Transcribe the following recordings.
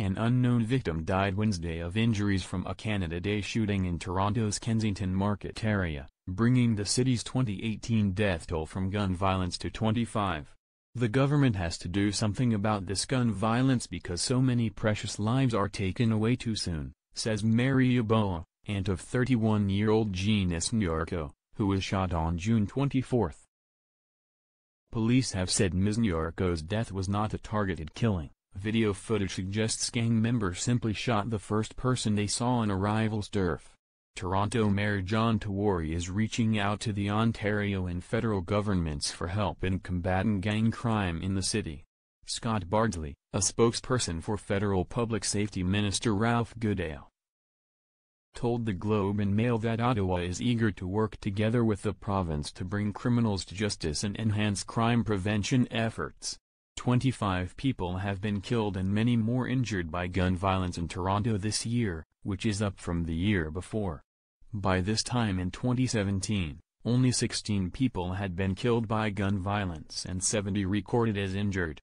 An unknown victim died Wednesday of injuries from a Canada Day shooting in Toronto's Kensington Market area, bringing the city's 2018 death toll from gun violence to 25. The government has to do something about this gun violence because so many precious lives are taken away too soon, says Mary Yeboah, aunt of 31-year-old Jean Nyarko, who was shot on June 24. Police have said Ms. Nyarko's death was not a targeted killing. Video footage suggests gang members simply shot the first person they saw on a rival's turf. Toronto Mayor John Tory is reaching out to the Ontario and federal governments for help in combating gang crime in the city. Scott Bardsley, a spokesperson for Federal Public Safety Minister Ralph Goodale, told the Globe and Mail that Ottawa is eager to work together with the province to bring criminals to justice and enhance crime prevention efforts. 25 people have been killed and many more injured by gun violence in Toronto this year, which is up from the year before. By this time in 2017, only 16 people had been killed by gun violence and 70 recorded as injured.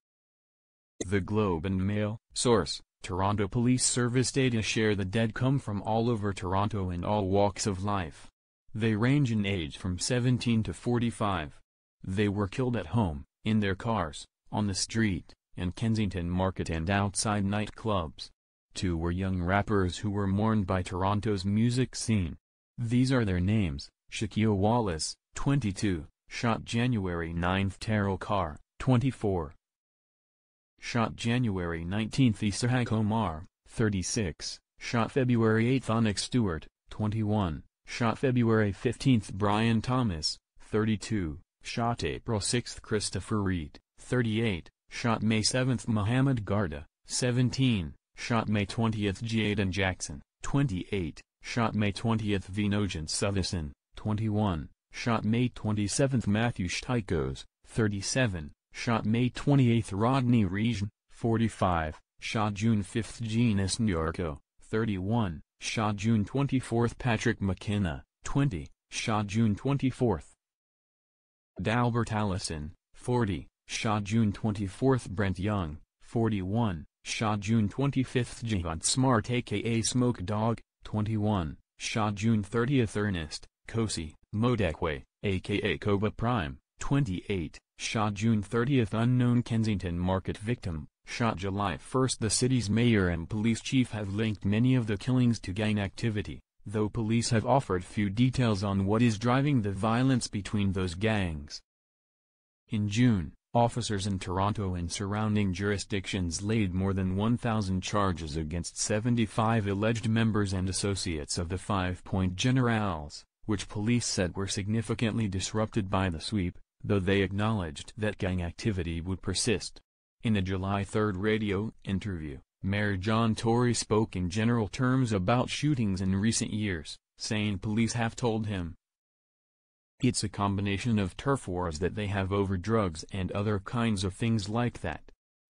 The Globe and Mail, source, Toronto Police Service data share the dead come from all over Toronto in all walks of life. They range in age from 17 to 45. They were killed at home, in their cars, on the street, in Kensington Market and outside nightclubs. 2 were young rappers who were mourned by Toronto's music scene. These are their names: Shaquille Wallace, 22, shot January 9; Terrell Carr, 24, shot January 19; Isahak Omar, 36, shot February 8; Onyx Stewart, 21, shot February 15; Brian Thomas, 32, shot April 6; Christopher Reed, 38, shot May 7; Mohammed Garda, 17, shot May 20; Jaden Jackson, 28, shot May 20; Vinogent Sutherson, 21, shot May 27; Matthew Shtikos, 37, shot May 28; Rodney Region, 45, shot June 5; Jeanus Nyarko, 31, shot June 24; Patrick McKenna, 20, shot June 24; Dalbert Allison, 40, shot June 24; Brent Young, 41, shot June 25; Javon Smart aka Smoke Dog, 21, shot June 30; Ernest Kosi Modekwe, aka Koba Prime, 28, shot June 30; unknown Kensington Market victim, shot July 1. The city's mayor and police chief have linked many of the killings to gang activity, though police have offered few details on what is driving the violence between those gangs. In June, officers in Toronto and surrounding jurisdictions laid more than 1,000 charges against 75 alleged members and associates of the 5 Point Generals, which police said were significantly disrupted by the sweep, though they acknowledged that gang activity would persist. In a July 3 radio interview, Mayor John Tory spoke in general terms about shootings in recent years, saying police have told him it's a combination of turf wars that they have over drugs and other kinds of things like that.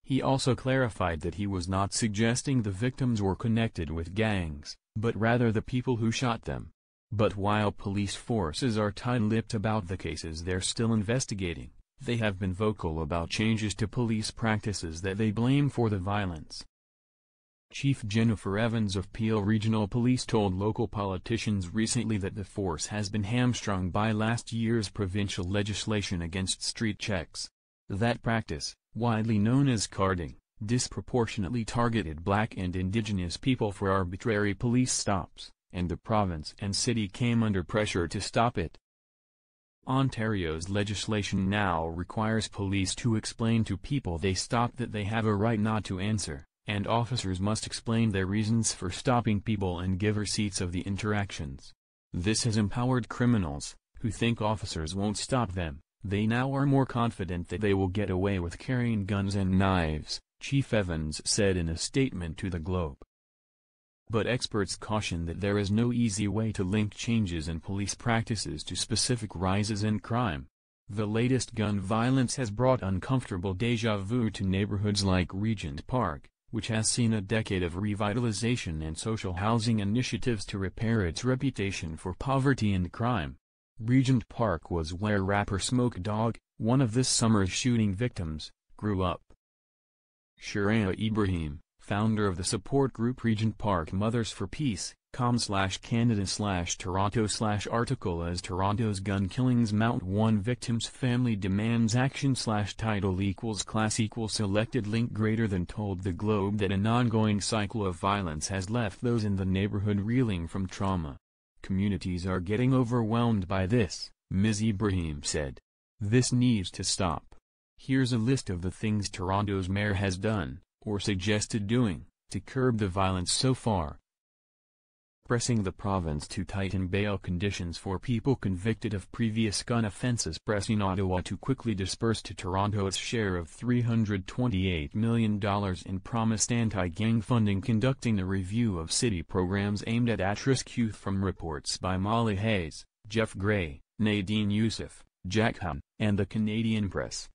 He also clarified that he was not suggesting the victims were connected with gangs, but rather the people who shot them. But while police forces are tight-lipped about the cases they're still investigating, they have been vocal about changes to police practices that they blame for the violence. Chief Jennifer Evans of Peel Regional Police told local politicians recently that the force has been hamstrung by last year's provincial legislation against street checks. That practice, widely known as carding, disproportionately targeted Black and Indigenous people for arbitrary police stops, and the province and city came under pressure to stop it. Ontario's legislation now requires police to explain to people they stop that they have a right not to answer, and officers must explain their reasons for stopping people and give receipts of the interactions. This has empowered criminals, who think officers won't stop them. They now are more confident that they will get away with carrying guns and knives, Chief Evans said in a statement to the Globe. But experts caution that there is no easy way to link changes in police practices to specific rises in crime. The latest gun violence has brought uncomfortable déjà vu to neighborhoods like Regent Park, which has seen a decade of revitalization and social housing initiatives to repair its reputation for poverty and crime. Regent Park was where rapper Smoke Dogg, one of this summer's shooting victims, grew up. Shariah Ibrahim, founder of the support group Regent Park Mothers for Peace, com/Canada/Toronto/article as Toronto's gun killings mount, one victim's family demands action /title equals class equals selected link greater than told the Globe that an ongoing cycle of violence has left those in the neighborhood reeling from trauma. Communities are getting overwhelmed by this, Ms. Ibrahim said. This needs to stop. Here's a list of the things Toronto's mayor has done, or suggested doing, to curb the violence so far. Pressing the province to tighten bail conditions for people convicted of previous gun offences. Pressing Ottawa to quickly disperse to Toronto its share of $328 million in promised anti-gang funding. Conducting a review of city programs aimed at risk youth from reports by Molly Hayes, Jeff Gray, Nadine Youssef, Jack Hunt, and the Canadian Press.